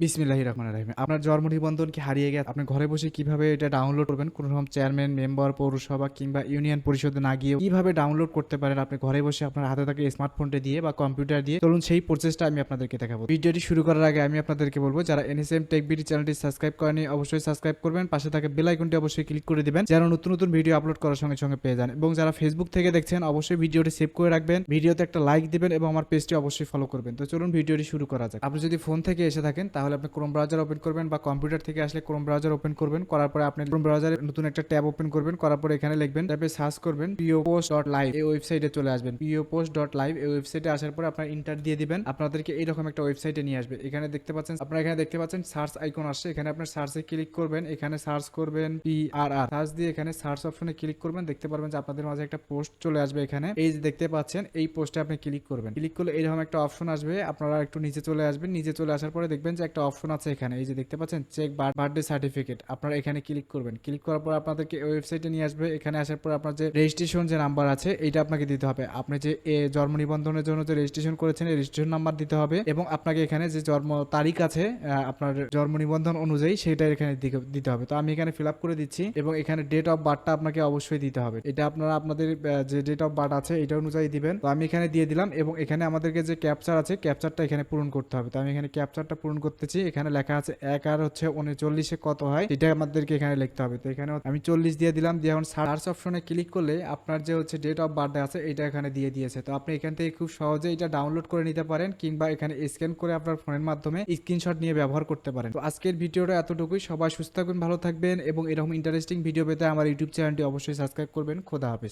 বিসমিল্লাহির রহমানির রহিম। আপনার জন্ম নিবন্ধন কি হারিয়ে গেছে? আপনি ঘরে বসে কিভাবে এটা ডাউনলোড করবেন? কোন রকম চেয়ারম্যান, মেম্বার, পৌরসভা কিংবা ইউনিয়ন পরিষদে না গিয়েও কিভাবে ডাউনলোড করতে পারেন আপনি ঘরে বসে আপনার হাতে থাকা স্মার্টফোনটা দিয়ে বা কম্পিউটার দিয়ে? চলুন সেই প্রসেসটা আমি আপনাদেরকে দেখাবো। ভিডিওটি শুরু করার আগে আমি আপনাদেরকে বলবো, যারা এনএসএম টেক বিডি চ্যানেলটি সাবস্ক্রাইব করেনি অবশ্যই সাবস্ক্রাইব করবেন। পাশে থাকা বেল আইকনটি অবশ্যই ক্লিক করে দিবেন যেন নতুন নতুন ভিডিও আপলোড করার সঙ্গে সঙ্গে পেয়ে যান। এবং যারা ফেসবুক থেকে দেখছেন অবশ্যই ভিডিওটি সেভ করে রাখবেন, ভিডিওতে একটা লাইক দিবেন এবং আমার পেজটি অবশ্যই ফলো করবেন। তো চলুন ভিডিওটি শুরু করা যাক। আপনি যদি ফোন থেকে এসে থাকেন তাহলে আপনি ক্রোম ব্রাউজার ওপেন করবেন বা কম্পিউটার থেকে আসলে ক্রোম ব্রাউজার ওপেন করবেন। করার পরে আপনি ক্রোম ব্রাউজারে নতুন একটা ট্যাব ওপেন করবেন। করার পরে এখানে লিখবেন, ট্যাবে সার্চ করবেন piopost.live, এই ওয়েবসাইটে চলে আসবেন। piopost.live এই ওয়েবসাইটে আসার পরে আপনার ইন্টার দিয়ে দিবেন। আপনাদেরকে এইরকম একটা ওয়েবসাইটে নিয়ে আসবে। এখানে দেখতে পাচ্ছেন, আপনারা এখানে দেখতে পাচ্ছেন সার্চ আইকন আসছে। এখানে আপনার সার্চে ক্লিক করবেন। এখানে সার্চ করবেন PRR, সার্চ দিয়ে এখানে সার্চ অপশনে ক্লিক করবেন। দেখতে পারবেন যে আপনাদের মাঝে একটা পোস্ট চলে আসবে। এখানে এই যে দেখতে পাচ্ছেন, এই পোস্টে আপনি ক্লিক করবেন। ক্লিক করলে এরকম একটা অপশন আসবে। আপনারা একটু নিচে চলে আসবেন। নিচে চলে আসার পরে দেখবেন যে একটা অপশন আছে এখানে, এই যে দেখতে পাচ্ছেন চেক বার্থডে সার্টিফিকেট। আপনারা এখানে ক্লিক করবেন। ক্লিক করার পর আপনাদেরকে ওয়েবসাইটে নিয়ে আসবে। এখানে আসার পর আপনার যে রেজিস্ট্রেশন যে নাম্বার আছে এইটা আপনাকে দিতে হবে। আপনি যে জন্ম নিবন্ধনের জন্য যে রেজিস্ট্রেশন করেছেন এই রেজিস্ট্রেশন নাম্বার দিতে হবে এবং আপনাকে এখানে যে জন্ম তারিখ আছে আপনার জন্ম নিবন্ধন অনুযায়ী সেটা এখানে দিতে হবে। তো আমি এখানে ফিল আপ করে দিচ্ছি এবং এখানে ডেট অফ বার্থটা আপনাকে অবশ্যই দিতে হবে। এটা আপনারা আপনাদের যে ডেট অফ বার্থ আছে এটা অনুযায়ী দিবেন। তো আমি এখানে দিয়ে দিলাম এবং এখানে আমাদেরকে যে ক্যাপচার আছে ক্যাপচারটা এখানে পূরণ করতে হবে। তো আমি এখানে ক্যাপচারটা পূরণ করতেছি। এখানে লেখা আছে 1 আর হচ্ছে 39 কত হয় এটা আমাদেরকে এখানে লিখতে হবে। তো এখানে আমি 40 দিয়ে দিলাম। দিয়ে এখন সার্চ অপশনে ক্লিক করলে আপনার যে হচ্ছে ডেট অফ বার্থডে আছে এটা এখানে দিয়ে দিয়েছে। তো আপনি এখান থেকে খুব সহজে এটা ডাউনলোড করে নিতে পারেন কিংবা এখানে স্ক্যান করে আপনার ফোনের মাধ্যমে স্ক্রিনশট নিয়ে ব্যবহার করতে পারেন। তো আজকের ভিডিওটা এতটুকুই। সবাই সুস্থ থাকবেন, ভালো থাকবেন এবং এরকম ইন্টারেস্টিং ভিডিও পেতে আমার ইউটিউব চ্যানেলটি অবশ্যই সাবস্ক্রাইব করবেন। খোদা হাফেজ।